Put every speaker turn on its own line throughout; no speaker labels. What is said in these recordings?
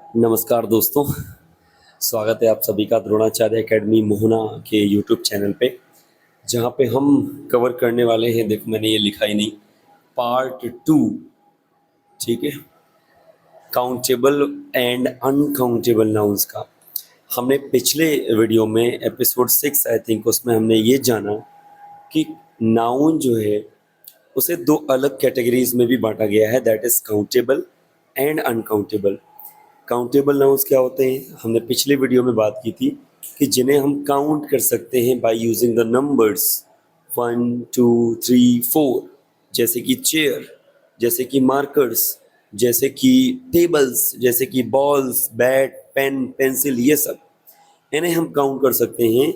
नमस्कार दोस्तों, स्वागत है आप सभी का द्रोणाचार्य एकेडमी मोहना के यूट्यूब चैनल पे, जहाँ पे हम कवर करने वाले हैं। देखो मैंने ये लिखा ही नहीं, पार्ट 2। ठीक है, काउंटेबल एंड अनकाउंटेबल नाउन्स का। हमने पिछले वीडियो में एपिसोड 6 आई थिंक, उसमें हमने ये जाना कि नाउन जो है उसे दो अलग कैटेगरीज में भी बांटा गया है, that is countable and uncountable. Countable nouns क्या होते हैं, हमने पिछले वीडियो में बात की थी कि जिन्हें हम काउंट कर सकते हैं बाय यूजिंग द नंबर्स 1 2 3 4, जैसे कि चेयर, जैसे कि मार्कर्स, जैसे कि टेबल्स, जैसे कि बॉल्स, बैट, पेन, पेंसिल, ये सब इन्हें हम काउंट कर सकते हैं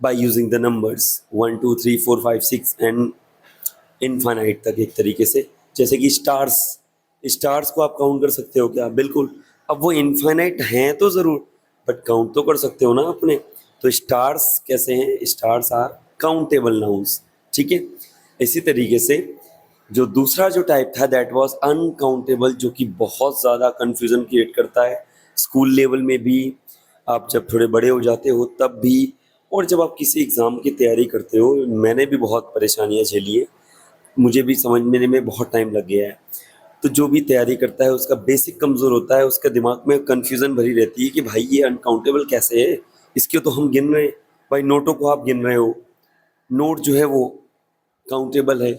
by using the numbers 1 2 3 4 5 6 and infinite तक एक तरीके से। जैसे कि स्टार्स, स्टार्स को आप काउंट कर सकते हो क्या? बिल्कुल। अब वो इनफाइनाइट हैं तो ज़रूर, बट काउंट तो कर सकते हो ना अपने। तो स्टार्स कैसे हैं? Stars are countable nouns. ठीक है, इसी तरीके से जो दूसरा जो टाइप था दैट वाज अनकाउंटेबल, जो कि बहुत ज़्यादा कन्फ्यूज़न क्रिएट करता है स्कूल लेवल में भी, आप जब थोड़े बड़े हो जाते हो तब भी, और जब आप किसी एग्ज़ाम की तैयारी करते हो। मैंने भी बहुत परेशानियाँ झेली है, मुझे भी समझने में बहुत टाइम लग गया है। तो जो भी तैयारी करता है उसका बेसिक कमज़ोर होता है, उसका दिमाग में कन्फ्यूज़न भरी रहती है कि भाई ये अनकाउंटेबल कैसे है, इसके तो हम गिन रहे हैं। भाई नोटों को आप गिन रहे हो, नोट जो है वो काउंटेबल है,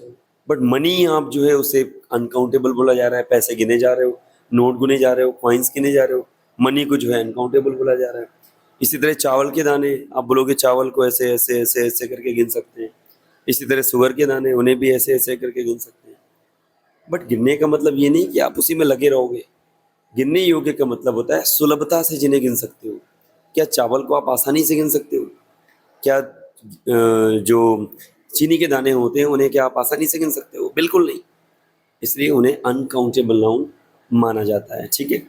बट मनी आप जो है उसे अनकाउंटेबल बोला जा रहा है। पैसे गिने जा रहे हो, नोट गिने जा रहे हो, कॉइन्स गिने जा रहे हो, मनी को जो है अनकाउंटेबल बोला जा रहा है। इसी तरह चावल के दाने, आप बोलोगे चावल को ऐसे ऐसे ऐसे ऐसे करके गिन सकते हैं। इसी तरह शुगर के दाने, उन्हें भी ऐसे ऐसे करके गिन सकते हैं। बट गिनने का मतलब ये नहीं कि आप उसी में लगे रहोगे। गिनने योग्य का मतलब होता है सुलभता से जिन्हें गिन सकते हो। क्या चावल को आप आसानी से गिन सकते हो? क्या जो चीनी के दाने होते हैं उन्हें क्या आप आसानी से गिन सकते हो? बिल्कुल नहीं। इसलिए उन्हें अनकाउंटेबल नाउन माना जाता है। ठीक है,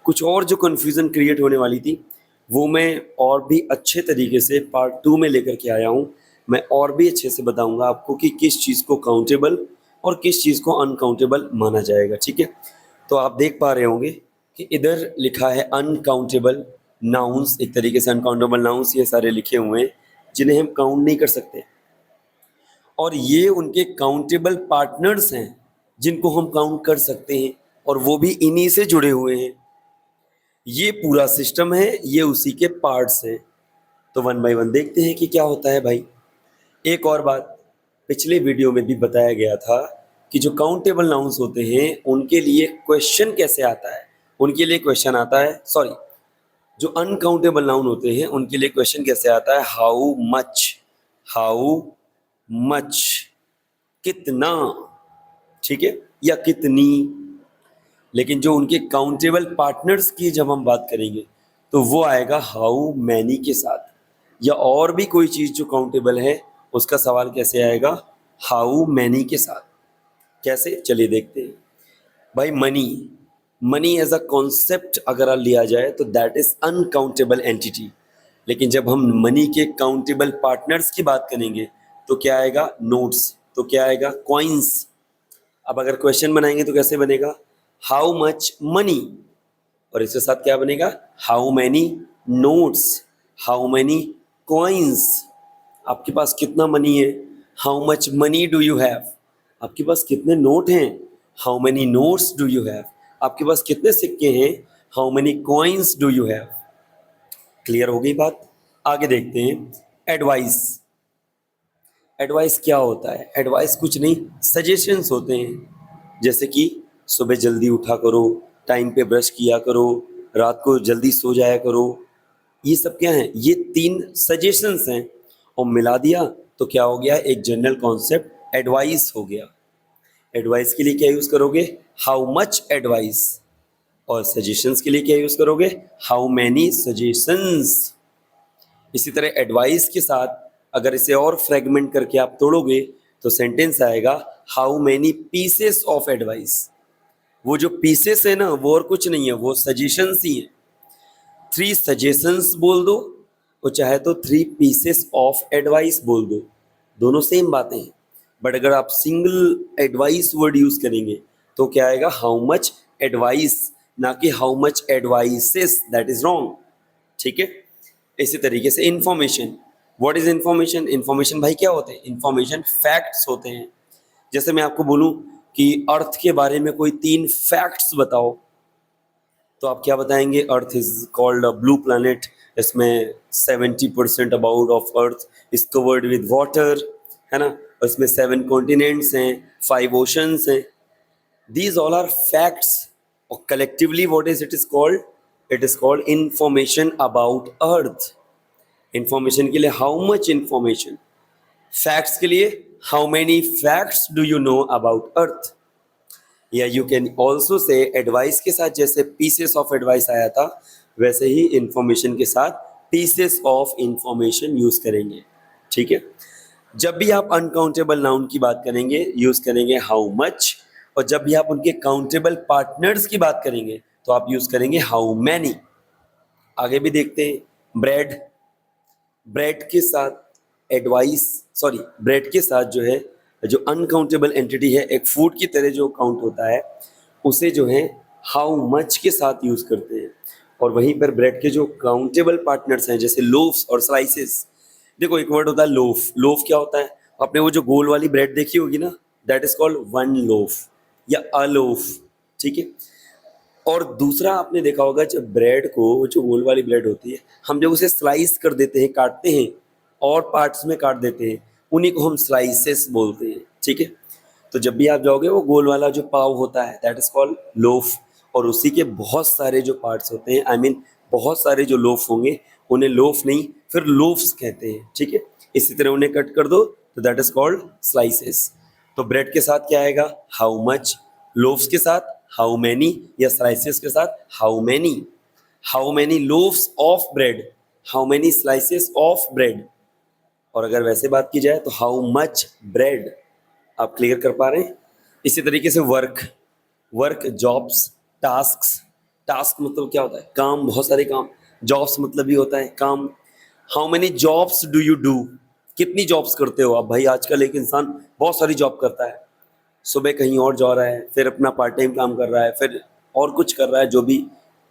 कुछ और जो कन्फ्यूज़न क्रिएट होने वाली थी वो मैं और भी अच्छे तरीके से पार्ट 2 में लेकर के आया हूँ। मैं और भी अच्छे से बताऊँगा आपको कि किस चीज़ को काउंटेबल और किस चीज़ को अनकाउंटेबल माना जाएगा। ठीक है, तो आप देख पा रहे होंगे कि इधर लिखा है अनकाउंटेबल नाउन्स। एक तरीके से अनकाउंटेबल नाउन्स ये सारे लिखे हुए हैं जिन्हें हम काउंट नहीं कर सकते, और ये उनके काउंटेबल पार्टनर्स हैं जिनको हम काउंट कर सकते हैं, और वो भी इन्हीं से जुड़े हुए हैं। ये पूरा सिस्टम है, ये उसी के पार्ट्स हैं। तो वन बाय वन देखते हैं कि क्या होता है भाई। एक और बात, पिछले वीडियो में भी बताया गया था कि जो काउंटेबल नाउन्स होते हैं उनके लिए क्वेश्चन कैसे आता है। उनके लिए क्वेश्चन आता है, सॉरी, जो अनकाउंटेबल नाउन होते हैं उनके लिए क्वेश्चन कैसे आता है? हाउ मच, हाउ मच, कितना, ठीक है, या कितनी। लेकिन जो उनके काउंटेबल पार्टनर्स की जब हम बात करेंगे तो वो आएगा हाउ मैनी के साथ। या और भी कोई चीज़ जो काउंटेबल है उसका सवाल कैसे आएगा? हाउ मैनी के साथ। कैसे, चलिए देखते हैं। भाई money, money as a concept अगर लिया जाए तो दैट इज अनकाउंटेबल एंटिटी। लेकिन जब हम मनी के काउंटेबल पार्टनर्स की बात करेंगे तो क्या आएगा? नोट्स। तो क्या आएगा? कॉइन्स। अब अगर क्वेश्चन बनाएंगे तो कैसे बनेगा? हाउ मच मनी, और इसके साथ क्या बनेगा? How many notes, how many coins. आपके पास कितना मनी है? How much money do you have. आपके पास कितने नोट हैं? How many notes do you have. आपके पास कितने सिक्के हैं? How many coins do you have. Clear हो गई बात? आगे देखते हैं। एडवाइस, एडवाइस क्या होता है? एडवाइस कुछ नहीं, सजेशंस होते हैं। जैसे कि सुबह जल्दी उठा करो, टाइम पे ब्रश किया करो, रात को जल्दी सो जाया करो। ये सब क्या है? ये 3 सजेशंस हैं, और मिला दिया तो क्या हो गया? एक जनरल कॉन्सेप्ट एडवाइस हो गया। एडवाइस के लिए क्या यूज़ करोगे? How much advice. और सजेशंस के लिए क्या यूज़ करोगे? How many suggestions. इसी तरह एडवाइस के साथ अगर इसे और फ्रेगमेंट करके आप तोड़ोगे तो सेंटेंस आएगा how many pieces of advice. वो जो पीसेस है ना वो और कुछ नहीं है, वो सजेशंस ही है। 3 सजेशंस बोल दो, और चाहे तो 3 पीसेस ऑफ एडवाइस बोल दो, दोनों सेम बातें हैं। बट अगर आप सिंगल एडवाइस वर्ड यूज करेंगे तो क्या आएगा? हाउ मच एडवाइस, ना कि how much advices, that is wrong. ठीक है, इसी तरीके से information, what is information? Information भाई क्या होते हैं? इंफॉर्मेशन फैक्ट्स होते हैं। जैसे मैं आपको बोलूं कि अर्थ के बारे में कोई 3 फैक्ट्स बताओ, तो आप क्या बताएंगे? Earth is called a blue planet, इसमें 70% about of earth is covered with water, है ना, और इसमें 7 कॉन्टिनेंट्स हैं, 5 ओशंस हैं। दीज ऑल आर फैक्ट्स, और collectively what is it is called? It is called information about earth. Information के लिए हाउ मच इंफॉर्मेशन, फैक्ट्स के लिए how many facts do you know about earth. या you can also say advice के साथ जैसे pieces of advice आया था, वैसे ही इंफॉर्मेशन के साथ पीसेस ऑफ इंफॉर्मेशन यूज करेंगे। ठीक है, जब भी आप अनकाउंटेबल नाउन की बात करेंगे यूज करेंगे हाउ मच, और जब भी आप उनके काउंटेबल पार्टनर्स की बात करेंगे तो आप यूज करेंगे हाउ मैनी। आगे भी देखते हैं, ब्रेड, ब्रेड के साथ एडवाइस, सॉरी ब्रेड के साथ जो है, जो अनकाउंटेबल एंटिटी है, एक फूड की तरह जो काउंट होता है, उसे जो है हाउ मच के साथ यूज करते हैं। और वहीं पर ब्रेड के जो काउंटेबल पार्टनर्स हैं जैसे लोफ्स और स्लाइसेस, देखो एक वर्ड होता है लोफ, लोफ क्या होता है? आपने वो जो गोल वाली ब्रेड देखी होगी ना, that is called one loaf या अ लोफ। ठीक है, और दूसरा आपने देखा होगा जब ब्रेड को, जो गोल वाली ब्रेड होती है, हम जब उसे स्लाइस कर देते हैं, काटते हैं और पार्ट्स में काट देते हैं, उन्हीं को हम स्लाइसेस बोलते हैं। ठीक है, तो जब भी आप जाओगे वो गोल वाला जो पाव होता है दैट इज कॉल्ड लोफ, और उसी के बहुत सारे जो पार्ट्स होते हैं, आई मीन बहुत सारे जो लोफ होंगे, उन्हें लोफ नहीं फिर लोफ्स कहते हैं। ठीक है, इसी तरह उन्हें कट कर दो तो दैट इज कॉल्ड स्लाइसेस। तो ब्रेड के साथ क्या आएगा? हाउ मच, लोफ्स के साथ हाउ मैनी, या स्लाइसेस के साथ how many loaves of bread, how many slices of bread. और अगर वैसे बात की जाए तो हाउ मच ब्रेड। आप क्लियर कर पा रहे हैं? इसी तरीके से work, work jobs, tasks, task मतलब क्या होता है? काम, बहुत सारे काम। जॉब्स मतलब भी होता है काम। How many jobs do you do, कितनी जॉब्स करते हो आप? भाई आजकल एक इंसान बहुत सारी जॉब करता है, सुबह कहीं और जा रहा है, फिर अपना पार्ट टाइम काम कर रहा है, फिर और कुछ कर रहा है जो भी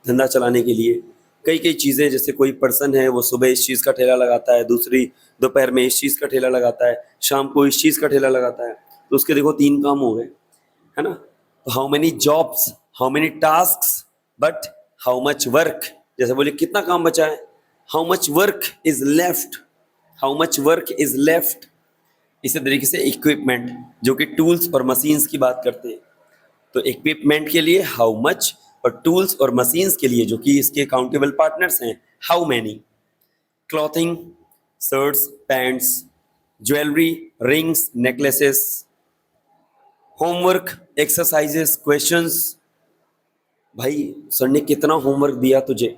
धंधा चलाने के लिए। कई कई चीज़ें, जैसे कोई पर्सन है वो सुबह इस चीज़ का ठेला लगाता है, दूसरी दोपहर में इस चीज़ का ठेला लगाता है, शाम को इस चीज़ का ठेला लगाता है, तो उसके देखो 3 काम हो गए, है ना। तो how many jobs, how many task, but how much work, जैसे बोले कितना काम बचा है, how much work is left, how much work is left. इसी तरीके से इक्विपमेंट, जो कि टूल्स और मशीन्स की बात करते हैं, तो इक्विपमेंट के लिए हाउ मच, और टूल्स और मशीन्स के लिए जो कि इसके काउंटेबल पार्टनर्स हैं, how many. Clothing, shirts, pants, jewellery, rings, necklaces, homework, exercises, questions. भाई सर ने कितना होमवर्क दिया तुझे?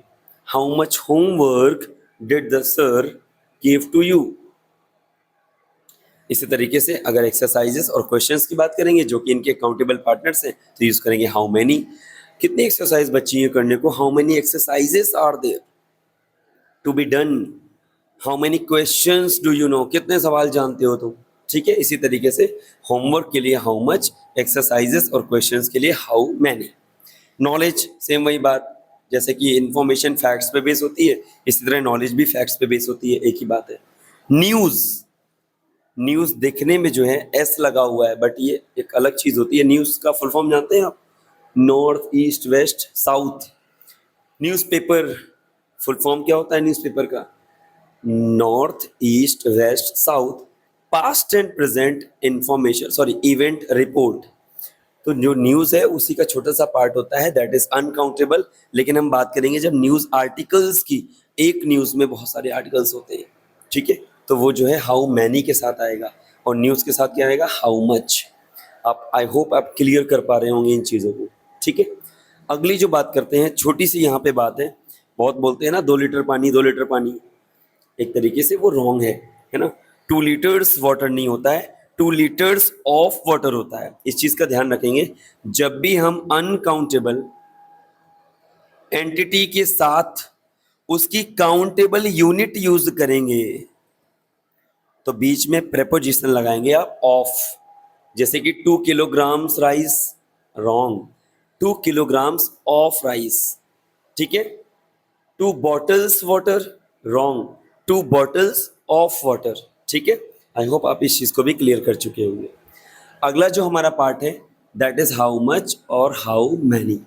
How much homework did the sir give to you. इसी तरीके से अगर एक्सरसाइजेस और क्वेश्चंस की बात करेंगे जो कि इनके काउंटेबल पार्टनर्स हैं, तो यूज करेंगे हाउ मेनी। कितनी एक्सरसाइज बची है करने को? How many exercises are there to be done. How many questions do you know, कितने सवाल जानते हो तुम? ठीक है, इसी तरीके से होमवर्क के लिए हाउ मच, एक्सरसाइजेस और क्वेश्चंस के लिए हाउ मैनी। नॉलेज, सेम वही बात, जैसे कि इंफॉर्मेशन फैक्ट्स पे बेस होती है, इसी तरह नॉलेज भी फैक्ट्स पे बेस होती है, एक ही बात है। न्यूज़, न्यूज़ देखने में जो है एस लगा हुआ है, बट ये एक अलग चीज़ होती है। न्यूज़ का फुल फॉर्म जानते हैं आप? North, east, west, south. Newspaper, full form क्या होता है न्यूज़पेपर का? North, east, west, south, past and present information, sorry event report. तो जो न्यूज़ है उसी का छोटा सा पार्ट होता है, दैट इज अनकाउंटेबल। लेकिन हम बात करेंगे जब न्यूज़ आर्टिकल्स की, एक न्यूज़ में बहुत सारे आर्टिकल्स होते हैं, ठीक है, तो वो जो है हाउ मैनी के साथ आएगा, और न्यूज़ के साथ क्या आएगा? How much. आप, आई होप आप क्लियर कर पा रहे होंगे इन चीज़ों को। ठीक है, अगली जो बात करते हैं, छोटी सी यहाँ पे बात है। बहुत बोलते हैं ना 2 लीटर पानी, 2 लीटर पानी, एक तरीके से वो रॉन्ग है ना। 2 लीटर्स वाटर नहीं होता है, 2 लीटर्स ऑफ वाटर होता है। इस चीज का ध्यान रखेंगे जब भी हम अनकाउंटेबल एंटिटी के साथ उसकी काउंटेबल यूनिट यूज करेंगे, तो बीच में प्रेपोजिशन लगाएंगे आप ऑफ। जैसे कि 2 kilograms rice, wrong. 2 kilograms of rice, ठीक है। 2 bottles water, wrong, 2 bottles of water, ठीक है। आई होप आप इस चीज को भी क्लियर कर चुके होंगे। अगला जो हमारा पार्ट है दैट इज हाउ मच और हाउ मैनी।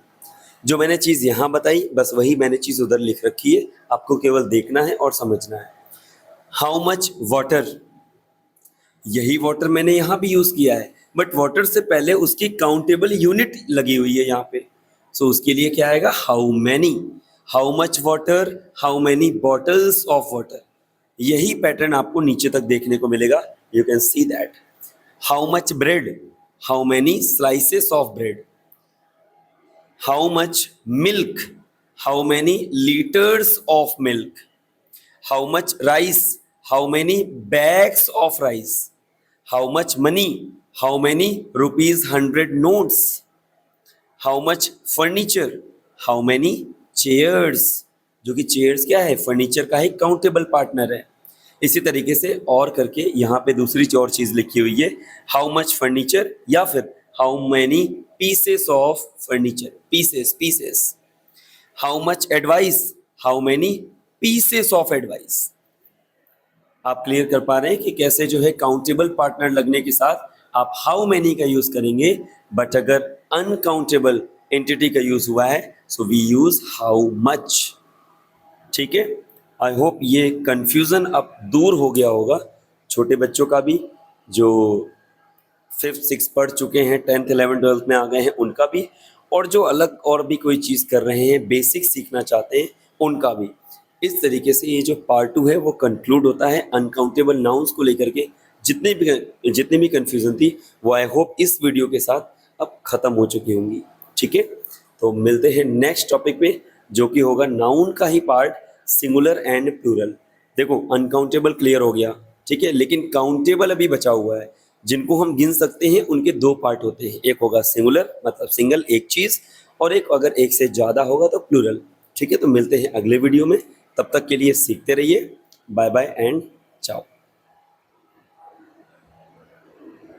जो मैंने चीज यहां बताई बस वही मैंने चीज उधर लिख रखी है, आपको केवल देखना है और समझना है। हाउ मच वाटर, यही वाटर मैंने यहां भी यूज किया है, बट वाटर से पहले उसकी काउंटेबल यूनिट लगी हुई है यहाँ पे, सो उसके लिए क्या आएगा, how many. How much water, how many bottles of water. यही पैटर्न आपको नीचे तक देखने को मिलेगा, you can see that. How much bread, how many slices of bread. How much milk, how many litres of milk. How much rice, how many bags of rice. How much money, how many rupees 100 notes. How much furniture, how many chairs, जो कि chairs क्या है, furniture का ही countable partner है। इसी तरीके से और करके यहाँ पे दूसरी और चीज लिखी हुई है, हाउ मच फर्नीचर या फिर how many pieces of furniture, pieces. How much advice, how many pieces of advice. आप क्लियर कर पा रहे हैं कि कैसे जो है काउंटेबल पार्टनर लगने के साथ आप हाउ मैनी का यूज करेंगे, बट अगर अनकाउंटेबल एंटिटी का यूज हुआ है so we use how much, ठीक है। आई होप ये कंफ्यूजन अब दूर हो गया होगा, छोटे बच्चों का भी, जो 5th 6th पढ़ चुके हैं, 10th 11th 12th में आ गए हैं उनका भी, और जो अलग और भी कोई चीज़ कर रहे हैं, बेसिक सीखना चाहते हैं उनका भी। इस तरीके से ये जो पार्ट 2 है वो कंक्लूड होता है अनकाउंटेबल नाउन्स को लेकर के। जितनी भी कंफ्यूजन थी वो आई होप इस वीडियो के साथ अब खत्म हो चुकी होंगी, ठीक है। तो मिलते हैं नेक्स्ट टॉपिक पे, जो कि होगा नाउन का ही पार्ट, सिंगुलर एंड प्लूरल। देखो अनकाउंटेबल क्लियर हो गया, ठीक है, लेकिन काउंटेबल अभी बचा हुआ है। जिनको हम गिन सकते हैं उनके 2 पार्ट होते हैं, एक होगा सिंगुलर मतलब सिंगल एक चीज, और एक अगर एक से ज्यादा होगा तो प्लूरल, ठीक है। तो मिलते हैं अगले वीडियो में, तब तक के लिए सीखते रहिए। बाय बाय एंड चाओ।